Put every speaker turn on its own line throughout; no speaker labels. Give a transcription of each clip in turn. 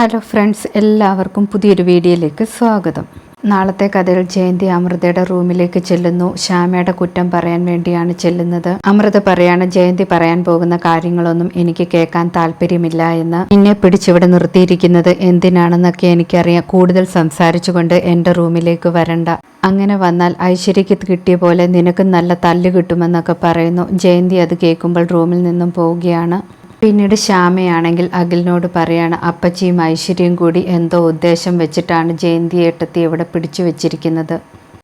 Hello friends, എല്ലാവർക്കും പുതിയൊരു വീഡിയോയിലേക്ക് സ്വാഗതം. നാളത്തെ കഥയിൽ ജയന്തി അമൃതയുടെ റൂമിലേക്ക് ചെല്ലുന്നു. ശ്യാമയുടെ കുറ്റം പറയാൻ വേണ്ടിയാണ് ചെല്ലുന്നത്. അമൃത പറയാണ്, ജയന്തി പറയാൻ പോകുന്ന കാര്യങ്ങളൊന്നും എനിക്ക് കേൾക്കാൻ താല്പര്യമില്ല എന്ന്. എന്നെ പിടിച്ചിവിടെ നിർത്തിയിരിക്കുന്നത് എന്തിനാണെന്നൊക്കെ എനിക്കറിയാം. കൂടുതൽ സംസാരിച്ചുകൊണ്ട് എൻ്റെ റൂമിലേക്ക് വരണ്ട. അങ്ങനെ വന്നാൽ ഐശ്വര്യയ്ക്ക് കിട്ടിയ പോലെ നിനക്ക് നല്ല തല്ല് കിട്ടുമെന്നൊക്കെ പറയുന്നു. ജയന്തി അത് കേൾക്കുമ്പോൾ റൂമിൽ നിന്നും പോവുകയാണ്. പിന്നീട് ശ്യാമയാണെങ്കിൽ അഖിലിനോട് പറയാണ്, അപ്പച്ചിയും ഐശ്വര്യയും കൂടി എന്തോ ഉദ്ദേശം വെച്ചിട്ടാണ് ജയന്തിയേട്ടത്തി ഇവിടെ പിടിച്ചു വെച്ചിരിക്കുന്നത്.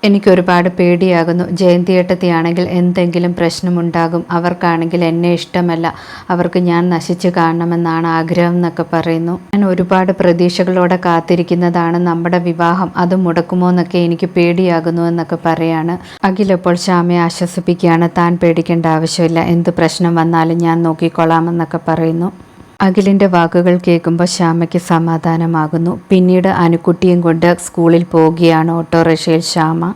എനിക്കൊരുപാട് പേടിയാകുന്നു. ജയന്തിയേട്ടത്തിയാണെങ്കിൽ എന്തെങ്കിലും പ്രശ്നമുണ്ടാകും. അവർക്കാണെങ്കിൽ എന്നെ ഇഷ്ടമല്ല. അവർക്ക് ഞാൻ നശിച്ചു കാണണമെന്നാണ് ആഗ്രഹം എന്നൊക്കെ പറയുന്നു. ഞാൻ ഒരുപാട് പ്രതീക്ഷകളോടെ കാത്തിരിക്കുന്നതാണ് നമ്മുടെ വിവാഹം. അത് മുടക്കുമോ എന്നൊക്കെ എനിക്ക് പേടിയാകുന്നു എന്നൊക്കെ പറയാണ്. അഖിലപ്പോൾ ശ്യാമയെ ആശ്വസിപ്പിക്കുകയാണ്. താൻ പേടിക്കേണ്ട ആവശ്യമില്ല, എന്ത് പ്രശ്നം വന്നാലും ഞാൻ നോക്കിക്കൊള്ളാമെന്നൊക്കെ പറയുന്നു. അഖിലിൻ്റെ വാക്കുകൾ കേൾക്കുമ്പോൾ ശ്യാമയ്ക്ക് സമാധാനമാകുന്നു. പിന്നീട് അനുക്കുട്ടിയും കൊണ്ട് സ്കൂളിൽ പോവുകയാണ് ഓട്ടോറിക്ഷയിൽ ശ്യാമ.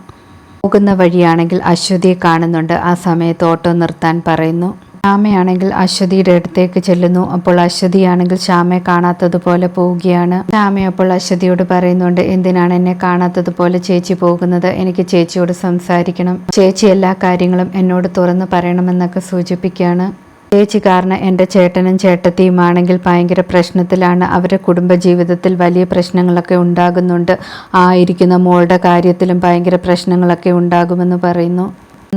പോകുന്ന വഴിയാണെങ്കിൽ അശ്വതിയെ കാണുന്നുണ്ട്. ആ സമയത്ത് ഓട്ടോ നിർത്താൻ പറയുന്നു. ശ്യാമയാണെങ്കിൽ അശ്വതിയുടെ അടുത്തേക്ക് ചെല്ലുന്നു. അപ്പോൾ അശ്വതിയാണെങ്കിൽ ശ്യാമയെ കാണാത്തതുപോലെ പോവുകയാണ്. ശ്യാമ അപ്പോൾ അശ്വതിയോട് പറയുന്നുണ്ട്, എന്തിനാണ് എന്നെ കാണാത്തതുപോലെ ചേച്ചി പോകുന്നത്? എനിക്ക് ചേച്ചിയോട് സംസാരിക്കണം. ചേച്ചി എല്ലാ കാര്യങ്ങളും എന്നോട് തുറന്ന് പറയണമെന്നൊക്കെ സൂചിപ്പിക്കുകയാണ്. ചേച്ചി കാരണം എൻ്റെ ചേട്ടനും ചേട്ടത്തിയുമാണെങ്കിൽ ഭയങ്കര പ്രശ്നത്തിലാണ്. അവരുടെ കുടുംബജീവിതത്തിൽ വലിയ പ്രശ്നങ്ങളൊക്കെ ഉണ്ടാകുന്നുണ്ട്. ഇരിക്കുന്ന മോളുടെ കാര്യത്തിലും ഭയങ്കര പ്രശ്നങ്ങളൊക്കെ ഉണ്ടാകുമെന്ന് പറയുന്നു.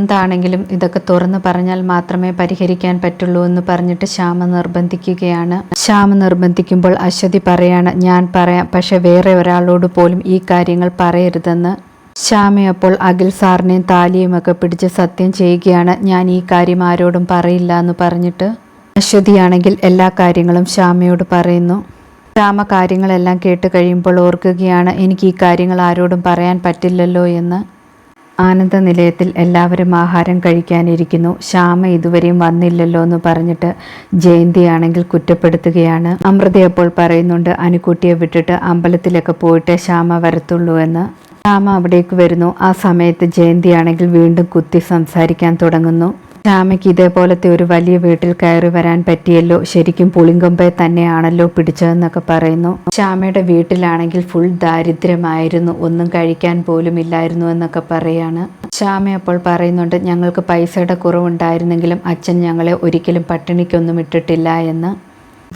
എന്താണെങ്കിലും ഇതൊക്കെ തുറന്നു പറഞ്ഞാൽ മാത്രമേ പരിഹരിക്കാൻ പറ്റുള്ളൂ എന്ന് പറഞ്ഞിട്ട് ശ്യാമ നിർബന്ധിക്കുകയാണ്. ശ്യാമ നിർബന്ധിക്കുമ്പോൾ അശ്വതി പറയാണ്, ഞാൻ പറയാം, പക്ഷെ വേറെ ഒരാളോട് പോലും ഈ കാര്യങ്ങൾ പറയരുതെന്ന്. ശ്യാമയപ്പോൾ അഖിൽ സാറിനെയും താലിയും ഒക്കെ പിടിച്ച് സത്യം ചെയ്യുകയാണ്, ഞാൻ ഈ കാര്യം ആരോടും പറയില്ല എന്ന് പറഞ്ഞിട്ട്. അശ്വതിയാണെങ്കിൽ എല്ലാ കാര്യങ്ങളും ശ്യാമയോട് പറയുന്നു. ശ്യാമ കാര്യങ്ങളെല്ലാം കേട്ട് കഴിയുമ്പോൾ ഓർക്കുകയാണ്, എനിക്ക് ഈ കാര്യങ്ങൾ ആരോടും പറയാൻ പറ്റില്ലല്ലോ എന്ന്. ആനന്ദ നിലയത്തിൽ എല്ലാവരും ആഹാരം കഴിക്കാനിരിക്കുന്നു. ശ്യാമ ഇതുവരെയും വന്നില്ലല്ലോ എന്ന് പറഞ്ഞിട്ട് ജയന്തിയാണെങ്കിൽ കുറ്റപ്പെടുത്തുകയാണ്. അമൃതയപ്പോൾ പറയുന്നുണ്ട്, അനുക്കുട്ടിയെ വിട്ടിട്ട് അമ്പലത്തിലൊക്കെ പോയിട്ട് ശ്യാമ വരത്തുള്ളൂ എന്ന്. ശ്യാമ അവിടേക്ക് വരുന്നു. ആ സമയത്ത് ജയന്തിയാണെങ്കിൽ വീണ്ടും കുത്തി സംസാരിക്കാൻ തുടങ്ങുന്നു. ശ്യാമയ്ക്ക് ഇതേപോലത്തെ ഒരു വലിയ വീട്ടിൽ കയറി വരാൻ പറ്റിയല്ലോ, ശരിക്കും പുളിങ്കൊമ്പയെ തന്നെയാണല്ലോ പിടിച്ചതെന്നൊക്കെ പറയുന്നു. ശ്യാമയുടെ വീട്ടിലാണെങ്കിൽ ഫുൾ ദാരിദ്ര്യമായിരുന്നു, ഒന്നും കഴിക്കാൻ പോലും ഇല്ലായിരുന്നു എന്നൊക്കെ പറയാണ്. ശ്യാമ അപ്പോൾ പറയുന്നുണ്ട്, ഞങ്ങൾക്ക് പൈസയുടെ കുറവുണ്ടായിരുന്നെങ്കിലും അച്ഛൻ ഞങ്ങളെ ഒരിക്കലും പട്ടിണിക്കൊന്നും ഇട്ടിട്ടില്ല എന്ന്.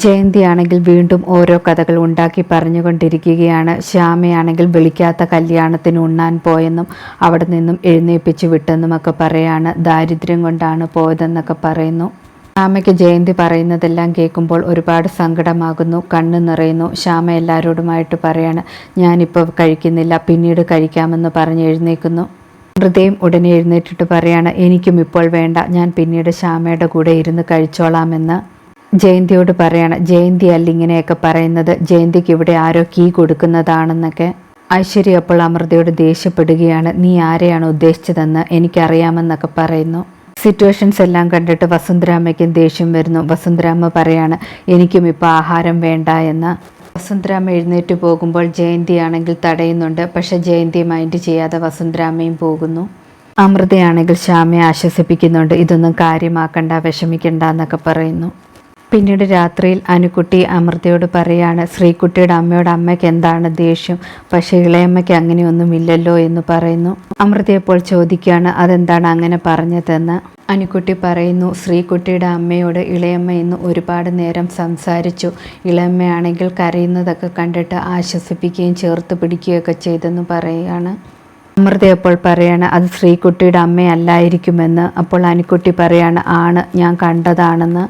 ജയന്തിയാണെങ്കിൽ വീണ്ടും ഓരോ കഥകൾ ഉണ്ടാക്കി പറഞ്ഞുകൊണ്ടിരിക്കുകയാണ്. ശ്യാമയാണെങ്കിൽ വിളിക്കാത്ത കല്യാണത്തിന് ഉണ്ണാൻ പോയെന്നും അവിടെ നിന്നും എഴുന്നേൽപ്പിച്ച് വിട്ടെന്നുമൊക്കെ പറയാണ്. ദാരിദ്ര്യം കൊണ്ടാണ് പോയതെന്നൊക്കെ പറയുന്നു. ശ്യാമയ്ക്ക് ജയന്തി പറയുന്നതെല്ലാം കേൾക്കുമ്പോൾ ഒരുപാട് സങ്കടമാകുന്നു, കണ്ണ് നിറയുന്നു. ശ്യാമ എല്ലാവരോടുമായിട്ട് പറയാണ്, ഞാനിപ്പോൾ കഴിക്കുന്നില്ല, പിന്നീട് കഴിക്കാമെന്ന് പറഞ്ഞ് എഴുന്നേൽക്കുന്നു. ഹൃദയം ഉടനെ എഴുന്നേറ്റിട്ട് പറയാണ്, എനിക്കും ഇപ്പോൾ വേണ്ട, ഞാൻ പിന്നീട് ശ്യാമയുടെ കൂടെ ഇരുന്ന് കഴിച്ചോളാമെന്ന്. ജയന്തിയോട് പറയാണ്, ജയന്തി അല്ല ഇങ്ങനെയൊക്കെ പറയുന്നത്, ജയന്തിക്ക് ഇവിടെ ആരോ കീ കൊടുക്കുന്നതാണെന്നൊക്കെ. ഐശ്വര്യ അപ്പോൾ അമൃതയോട് ദേഷ്യപ്പെടുകയാണ്, നീ ആരെയാണ് ഉദ്ദേശിച്ചതെന്ന് എനിക്കറിയാമെന്നൊക്കെ പറയുന്നു. സിറ്റുവേഷൻസ് എല്ലാം കണ്ടിട്ട് വസുന്ധരാമ്മയ്ക്കും ദേഷ്യം വരുന്നു. വസുന്ധരാമ്മ പറയാണ്, എനിക്കും ഇപ്പോൾ ആഹാരം വേണ്ട എന്ന്. വസുന്ധരാമ്മ എഴുന്നേറ്റ് പോകുമ്പോൾ ജയന്തിയാണെങ്കിൽ തടയുന്നുണ്ട്. പക്ഷെ ജയന്തി മൈൻഡ് ചെയ്യാതെ വസുന്ധരാമ്മയും പോകുന്നു. അമൃതയാണെങ്കിൽ ശ്യാമയെ ആശ്വസിപ്പിക്കുന്നുണ്ട്, ഇതൊന്നും കാര്യമാക്കണ്ട, വിഷമിക്കണ്ട എന്നൊക്കെ പറയുന്നു. പിന്നീട് രാത്രിയിൽ അനുക്കുട്ടി അമൃതയോട് പറയാണ്, ശ്രീകുട്ടിയുടെ അമ്മയ്ക്ക് എന്താണ് ദേഷ്യം, പക്ഷേ ഇളയമ്മയ്ക്ക് അങ്ങനെയൊന്നുമില്ലല്ലോ എന്ന് പറയുന്നു. അമൃതയപ്പോൾ ചോദിക്കുകയാണ്, അതെന്താണ് അങ്ങനെ പറഞ്ഞതെന്ന്. അനുക്കുട്ടി പറയുന്നു, ശ്രീകുട്ടിയുടെ അമ്മയോട് ഇളയമ്മ ഇന്ന് ഒരുപാട് നേരം സംസാരിച്ചു. ഇളയമ്മയാണെങ്കിൽ കരയുന്നതൊക്കെ കണ്ടിട്ട് ആശ്വസിപ്പിക്കുകയും ചേർത്ത് പിടിക്കുകയൊക്കെ ചെയ്തെന്ന് പറയുകയാണ്. അമൃതയപ്പോൾ പറയാണ്, അത് ശ്രീകുട്ടിയുടെ അമ്മയല്ലായിരിക്കുമെന്ന്. അപ്പോൾ അനുക്കുട്ടി പറയാണ്, ആണ്, ഞാൻ കണ്ടതാണെന്ന്.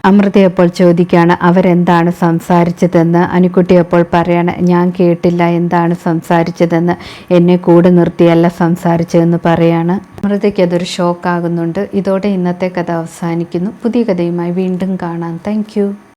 അമൃതയപ്പോൾ ചോദിക്കുകയാണ്, അവരെന്താണ് സംസാരിച്ചതെന്ന്. അനുക്കുട്ടിയപ്പോൾ പറയാണ്, ഞാൻ കേട്ടില്ല എന്താണ് സംസാരിച്ചതെന്ന്, എന്നെ കൂടെ നിർത്തിയല്ല സംസാരിച്ചതെന്ന് പറയാണ്. അമൃതയ്ക്ക് അതൊരു ഷോക്കാകുന്നുണ്ട്. ഇതോടെ ഇന്നത്തെ കഥ അവസാനിക്കുന്നു. പുതിയ കഥയുമായി വീണ്ടും കാണാം. താങ്ക്